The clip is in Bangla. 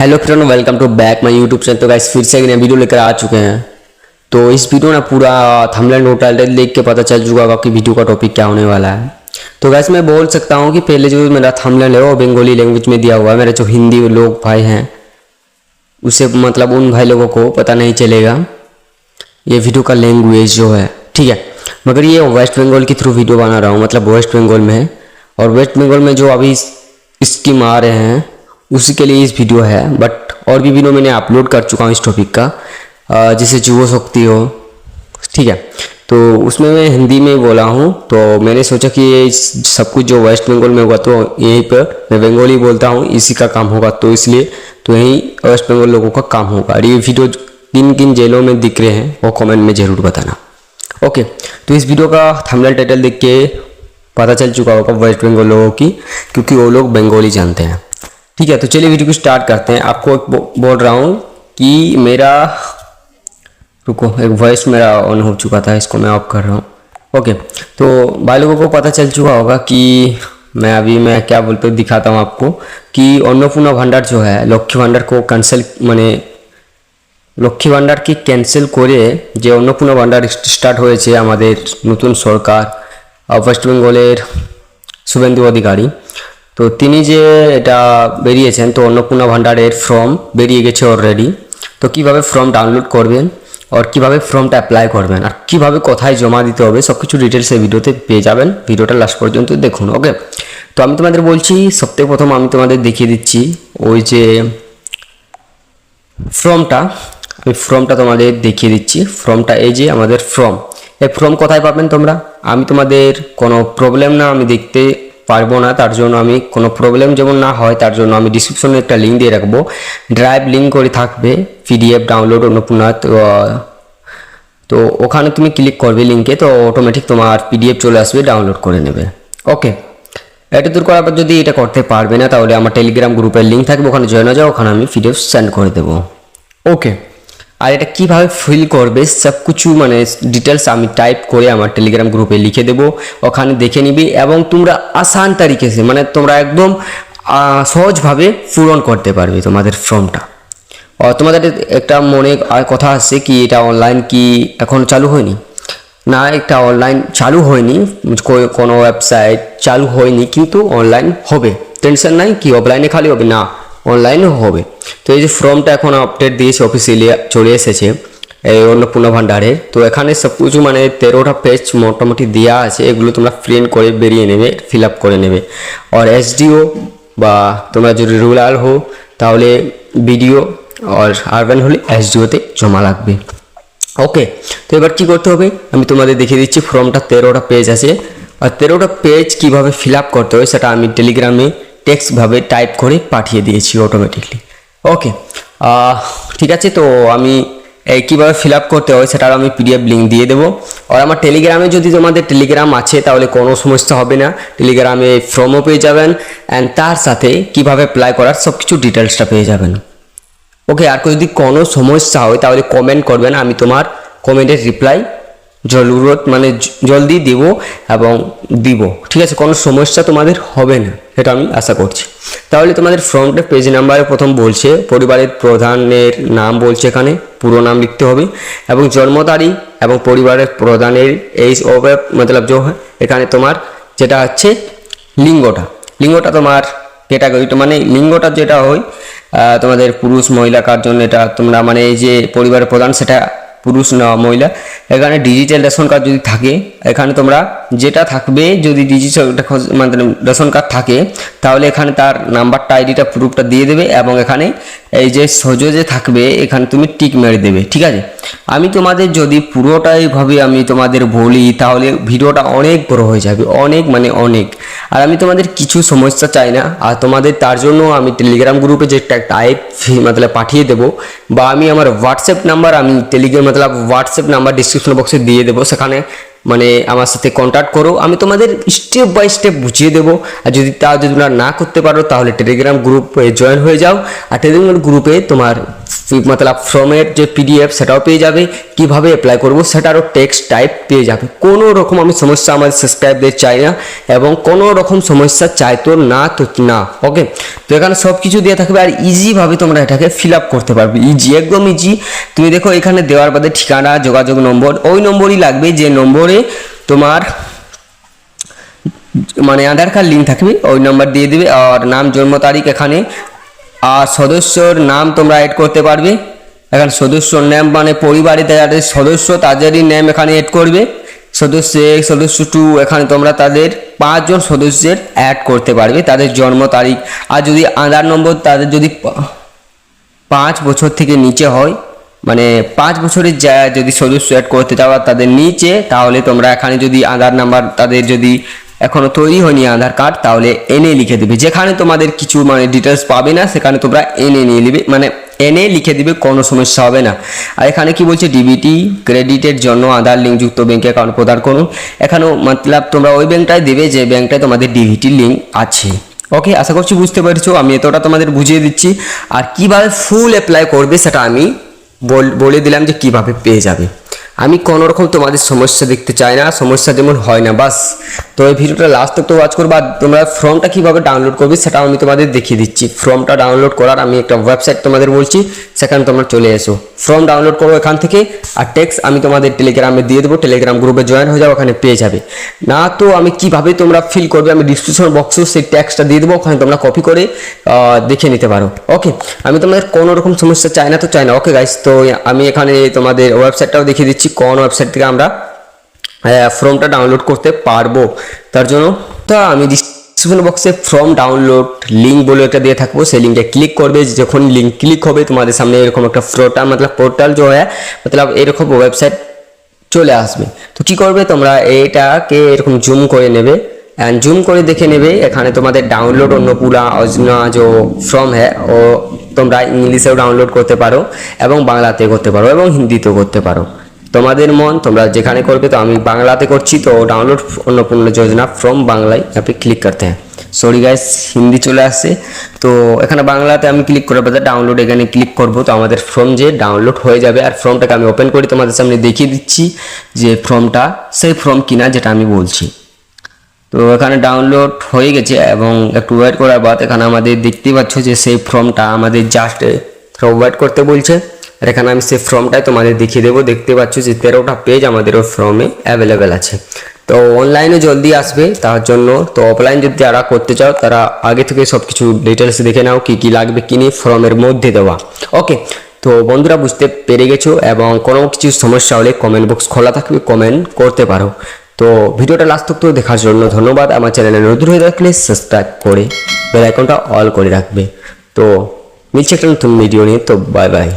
Hello friend, welcome to back my YouTube channel. तो गाइस फिर से एक नया वीडियो लेकर आ चुके हैं। तो इस वीडियो ना पूरा थंबनेल और टाइटल देख के पता चल चुका होगा कि वीडियो का टॉपिक क्या होने वाला है। तो गाइस मैं बोल सकता हूँ कि पहले जो मेरा थंबनेल है वो बंगाली लैंग्वेज में दिया हुआ है। मेरे जो हिंदी लोग भाई हैं उसे मतलब उन भाई लोगों को पता नहीं चलेगा ये वीडियो का लैंग्वेज जो है, ठीक है। मगर ये वेस्ट बंगाल के थ्रू वीडियो बना रहा हूँ, मतलब वेस्ट बंगाल में है। और वेस्ट बंगाल में जो अभी स्कीम आ रहे हैं उसी के लिए इस वीडियो है। बट और भी वीडियो मैंने अपलोड कर चुका हूँ इस टॉपिक का, जैसे जुआ शक्ति हो, ठीक है। तो उसमें मैं हिंदी में बोला हूँ। तो मैंने सोचा कि ये सब कुछ जो वेस्ट बंगाल में होगा तो यहीं पर मैं बंगाली बोलता हूँ, इसी का काम होगा। तो इसलिए तो यहीं वेस्ट बंगाल लोगों का काम होगा। और ये वीडियो किन किन जेलों में दिख रहे हैं वो कमेंट में ज़रूर बताना। ओके, तो इस वीडियो का थंबनेल टाइटल देख के पता चल चुका होगा वेस्ट बंगाल लोगों की, क्योंकि वो लोग बंगाली जानते हैं, ठीक है। तो चलिए वीडियो को स्टार्ट करते हैं। आपको बोल रहा हूँ कि मेरा रुको, एक वॉइस मेरा ऑन हो चुका था, इसको मैं ऑफ कर रहा हूँ। ओके, तो भाई लोगों को पता चल चुका होगा कि मैं क्या बोलते दिखाता हूँ आपको कि अन्नपूर्णा भंडार जो है लक्ष्मी भंडार को कैंसिल माने লক্ষ্মী ভান্ডার কি ক্যান্সেল করে যে অন্নপূর্ণা ভান্ডার স্টার্ট হয়েছে আমাদের নতুন সরকার ওয়েস্ট বেঙ্গলের শুভেন্দু অধিকারী, তো তিনি যে এটা বেরিয়েছেন, তো অন্নপূর্ণা ভান্ডারের ফর্ম বেরিয়ে গেছে অলরেডি। তো কিভাবে ফর্ম ডাউনলোড করবেন আর কিভাবে ফর্মটা অ্যাপ্লাই করবেন আর কিভাবে কোথায় জমা দিতে হবে সব কিছু ডিটেলস এই ভিডিওতে পেয়ে যাবেন। ভিডিওটা লাস্ট পর্যন্ত দেখুন। ওকে, তো আমি তোমাদের বলছি সবথেকে প্রথম আমি তোমাদের দেখিয়ে দিচ্ছি ওই যে ফর্মটা, আমি ফর্মটা তোমাদের দেখিয়ে দিচ্ছি। ফর্মটা এই যে আমাদের ফর্ম, এই ফর্ম কোথায় পাবেন তোমরা, আমি তোমাদের কোনো প্রবলেম না আমি দেখতে পারবো না, তার জন্য আমি কোনো প্রবলেম যেমন না হয় তার জন্য আমি ডিসক্রিপশনে একটা লিঙ্ক দিয়ে রাখবো। ড্রাইভ লিঙ্ক করে থাকবে পিডিএফ ডাউনলোড অন্নপূর্ণা। তো ওখানে তুমি ক্লিক করবে লিঙ্কে, তো অটোমেটিক তোমার পিডিএফ চলে আসবে, ডাউনলোড করে নেবে। ওকে, এটা দূর করার পর যদি এটা করতে পারবে না তাহলে আমার টেলিগ্রাম গ্রুপের লিঙ্ক থাকবে, ওখানে জয়েন হয়ে যাও, ওখানে আমি পিডিএফ সেন্ড করে দেবো। ওকে, আর এটা কীভাবে ফিল করবে সব কিছু মানে ডিটেলস আমি টাইপ করে আমার টেলিগ্রাম গ্রুপে লিখে দেবো, ওখানে দেখে নিবি এবং তোমরা আসান তারিখে সে মানে তোমরা একদম সহজভাবে পূরণ করতে পারবে তোমাদের ফর্মটা। তোমাদের একটা মনে কথা আসছে কি এটা অনলাইন কি এখন চালু হয়নি? না, একটা অনলাইন চালু হয়নি, কোনো ওয়েবসাইট চালু হয়নি, কিন্তু অনলাইন হবে, টেনশন নাই। কি অফলাইনে খালি হবে না, অনলাইনও হবে। তো এই যে ফর্মটা এখন আপডেট দিয়েছে, অফিসিয়ালি চলে এসেছে এই অন্নপূর্ণা ভান্ডারের। তো এখানে সব কিছু মানে 13টা পেজ মোটামুটি দেওয়া আছে, এগুলো তোমরা প্রিন্ট করে বেরিয়ে নেবে, ফিল আপ করে নেবে। আর এসডিও বা তোমরা যদি রুরাল হো তাহলে বিডিও আর আরবান হলে এসডিওতে জমা লাগবে। ওকে, তো এবার কী করতে হবে আমি তোমাদের দেখিয়ে দিচ্ছি। ফর্মটা 13টা পেজ আছে, আর 13টা পেজ কীভাবে ফিল আপ করতে হবে সেটা আমি টেলিগ্রামে টেক্সটভাবে টাইপ করে পাঠিয়ে দিয়েছি অটোমেটিকলি। ওকে, ঠিক আছে। তো আমি এই কীভাবে ফিল আপ করতে হয় সেটার আমি পিডিএফ লিঙ্ক দিয়ে দেবো। আর আমার টেলিগ্রামে যদি তোমাদের টেলিগ্রাম আছে তাহলে কোনো সমস্যা হবে না, টেলিগ্রামে ফর্মও পেয়ে যাবেন অ্যান্ড তার সাথে কীভাবে অ্যাপ্লাই করার সব কিছু ডিটেলসটা পেয়ে যাবেন। ওকে, আর যদি কোনো সমস্যা হয় তাহলে কমেন্ট করবেন, আমি তোমার কমেন্টের রিপ্লাই জরুরত মানে জলদি দিব এবং দিব, ঠিক আছে। কোনো সমস্যা তোমাদের হবে না, এটা আমি আশা করছি। তাহলে তোমাদের ফর্মটা পেজ নাম্বারে প্রথম বলছে পরিবারের প্রধানের নাম বলছে, এখানে পুরো নাম লিখতে হবে এবং জন্ম তারিখ এবং পরিবারের প্রধানের এই মতলব যে এখানে তোমার যেটা হচ্ছে লিঙ্গটা তোমার ক্যাটাগরিটা মানে লিঙ্গটা যেটা হয় তোমাদের পুরুষ মহিলা কার জন্য এটা তোমরা মানে এই যে পরিবারের প্রধান সেটা পুরুষ না মহিলা। এখানে ডিজিটাল রেশন কার্ড যদি থাকে এখানে তোমরা যেটা থাকবে, যদি ডিজিটাল মানে রেশন কার্ড থাকে তাহলে এখানে তার নাম্বারটা আইডিটা প্রুফটা দিয়ে দেবে এবং এখানে এই যে সহজে যে থাকবে এখানে তুমি টিক মেরে দেবে, ঠিক আছে। আমি তোমাদের যদি পুরোটাই ভাবে আমি তোমাদের বলি তাহলে ভিডিওটা অনেক বড় হয়ে যাবে, অনেক মানে অনেক। আর আমি তোমাদের কিছু সমস্যা চাই না, আর তোমাদের তার জন্য আমি টেলিগ্রাম গ্রুপে যে টাইপ মতলব পাঠিয়ে দেবো বা আমি আমার হোয়াটসঅ্যাপ নাম্বার আমি টেলিগ্রাম মতলব হোয়াটসঅ্যাপ নাম্বার ডিসক্রিপশন বক্সে দিয়ে দেবো, সেখানে মানে আমার সাথে কন্ট্যাক্ট করো, আমি তোমাদের স্টেপ বাই স্টেপ বুঝিয়ে দেবো। আর যদি তোমরা না করতে পারো তাহলে টেলিগ্রাম গ্রুপে জয়েন হয়ে যাও। আর টেলিগ্রাম গ্রুপে তোমার মতলব ফর্মের যে পিডিএফ সেটাও পেয়ে যাবে, কিভাবে অ্যাপ্লাই করব সেটারও টেক্সট টাইপ পেয়ে যাবে। কোনো রকম আমি সমস্যা আমাদের সাবস্ক্রাইবদের চাই না এবং কোনো রকম সমস্যা চাইতো না তো না। ওকে, তো এখানে সব কিছু দিয়ে থাকবে আর ইজিভাবে তোমরা এটাকে ফিল আপ করতে পারবে, ইজি, একদম ইজি। তুমি দেখো এখানে দেওয়ার বাদে ঠিকানা, যোগাযোগ নম্বর, ওই নম্বরই লাগবে যে নম্বরে তোমার মানে আধার কার্ড লিঙ্ক থাকবে, ওই নাম্বার দিয়ে দিবে। আর নাম, জন্ম তারিখ এখানে, আর সদস্যর নাম তোমরা অ্যাড করতে পারবে। এখানে সদস্যর নাম মানে পরিবারে যাদের সদস্য তাদেরই নাম এখানে অ্যাড করবে। সদস্য 1, সদস্য 2, এখানে তোমরা তাদের 5 জন সদস্যের অ্যাড করতে পারবে, তাদের জন্ম তারিখ। আর যদি আধার নম্বর তাদের যদি 5 বছর থেকে নিচে হয়, মানে 5 বছরের যদি সদস্য অ্যাড করতে চাও তাদের নিচে, তাহলে তোমরা এখানে যদি আধার নাম্বার তাদের যদি এখনো তৈরি হয়নি আধার কার্ড, তাহলে এনএ লিখে দেবে। যেখানে তোমাদের কিছু মানে ডিটেলস পাবে না সেখানে তোমরা এনএ নিয়ে নেবে, মানে এনএ লিখে দিবে, কোনো সমস্যা হবে না। আর এখানে কি বলছে, ডিবিটি ক্রেডিটের জন্য আধার লিঙ্কযুক্ত ব্যাঙ্ক অ্যাকাউন্ট প্রদান করুন। এখানেও মতলব তোমরা ওই ব্যাঙ্কটাই দেবে যে ব্যাঙ্কটায় তোমাদের ডিবিটি লিঙ্ক আছে। ওকে, আশা করছি বুঝতে পেরেছো। আমি এতটা তোমাদের বুঝিয়ে দিচ্ছি। আর কিভাবে ফুল অ্যাপ্লাই করবে সেটা আমি বলে দিলাম যে কিভাবে পেয়ে যাবে। আমি কোনো রকম তোমাদের সমস্যা দেখতে চাই না, সমস্যা যেমন হয় না, বাস। তো এই ভিডিওটা লাস্ট তক তো ওয়াচ করবা। তোমরা ফর্মটা কিভাবে ডাউনলোড করবে সেটাও আমি তোমাদের দেখিয়ে দিচ্ছি। ফর্মটা ডাউনলোড করার আমি একটা ওয়েবসাইট তোমাদের বলছি, সেখানে তোমরা চলে এসো, ফর্ম ডাউনলোড করো এখান থেকে। আর টেক্সট আমি তোমাদের টেলিগ্রামে দিয়ে দেবো, টেলিগ্রাম গ্রুপে জয়েন হয়ে যাও, ওখানে পেয়ে যাবে। না তো আমি কিভাবে তোমরা ফিল করবে আমি ডিসক্রিপশন বক্সেও সেই টেক্সটটা দিয়ে দেবো, ওখানে তোমরা কপি করে দেখে নিতে পারো। ওকে, আমি তোমাদের কোনো রকম সমস্যা চাই না তো চাই না। ওকে গাইস, তো আমি এখানে তোমাদের ওয়েবসাইটটাও দেখিয়ে দিচ্ছি কোন ওয়েবসাইট থেকে আমরা ফর্মটা ডাউনলোড করতে পারবো। তার জন্য তো আমি ডিসক্রিপশন বক্সে ফর্ম ডাউনলোড লিঙ্ক বলে একটা দিয়ে থাকবো, সেই লিঙ্কে ক্লিক করবে। যখন লিঙ্ক ক্লিক হবে তোমাদের সামনে এরকম একটা পোর্টাল जो है मतलब এরকম ওয়েবসাইট চলে আসবে। তো কি করবে, তোমরা এটাকে এরকম জুম করে নেবে, জুম করে দেখে নেবে। এখানে তোমাদের ডাউনলোড অন্নপূর্ণা অজনা যে ফর্ম হ্যাঁ ও তোমরা ইংলিশেও ডাউনলোড করতে পারো এবং বাংলাতে করতে পারো এবং হিন্দিতেও করতে পারো, তোমাদের মন, তোমরা যেখানে করবে। তো আমি বাংলাতে করছি, তো ডাউনলোড অন্নপূর্ণা যোজনা ফ্রম বাংলায় আপনি ক্লিক করতে हैं। সরি গাইস, হিন্দি চলে আসছে। তো এখানে বাংলাতে আমি ক্লিক করার পর ডাউনলোড এখানে ক্লিক করব, তো আমাদের ফর্ম যে ডাউনলোড হয়ে যাবে। আর ফর্মটাকে আমি ওপেন করে তোমাদের সামনে দেখিয়ে দিচ্ছি যে ফর্মটা সেই ফর্ম কিনা যেটা আমি বলছি। তো এখানে ডাউনলোড হয়ে গেছে এবং একটু ওয়েট করার বাদ এখানে আমাদের দেখতেই পাচ্ছ যে সেই ফর্মটা আমাদের জাস্ট ওয়েট করতে বলছে। আর এখানে আমি সেই ফর্মটাই তোমাদের দেখিয়ে দেবো। দেখতে পাচ্ছ যে 13টা পেজ আমাদের ওই ফর্মে অ্যাভেলেবেল আছে। তো অনলাইনে জলদি আসবে, তার জন্য তো অফলাইন যদি যারা করতে চাও তারা আগে থেকে সব কিছু ডিটেলস দেখে নাও, কি কি লাগবে কি নিয়ে ফর্মের মধ্যে দেওয়া। ওকে, তো বন্ধুরা বুঝতে পেরে গেছো এবং কোনো কিছু সমস্যা হলে কমেন্ট বক্স খোলা থাকবে, কমেন্ট করতে পারো। তো ভিডিওটা লাস্ট তক দেখার জন্য ধন্যবাদ। আমার চ্যানেলে নতুন হয়ে থাকলে সাবস্ক্রাইব করে বেল আইকনটা অল করে রাখবে। তো মিলছে একটা নতুন ভিডিও নিয়ে, তো বাই বাই।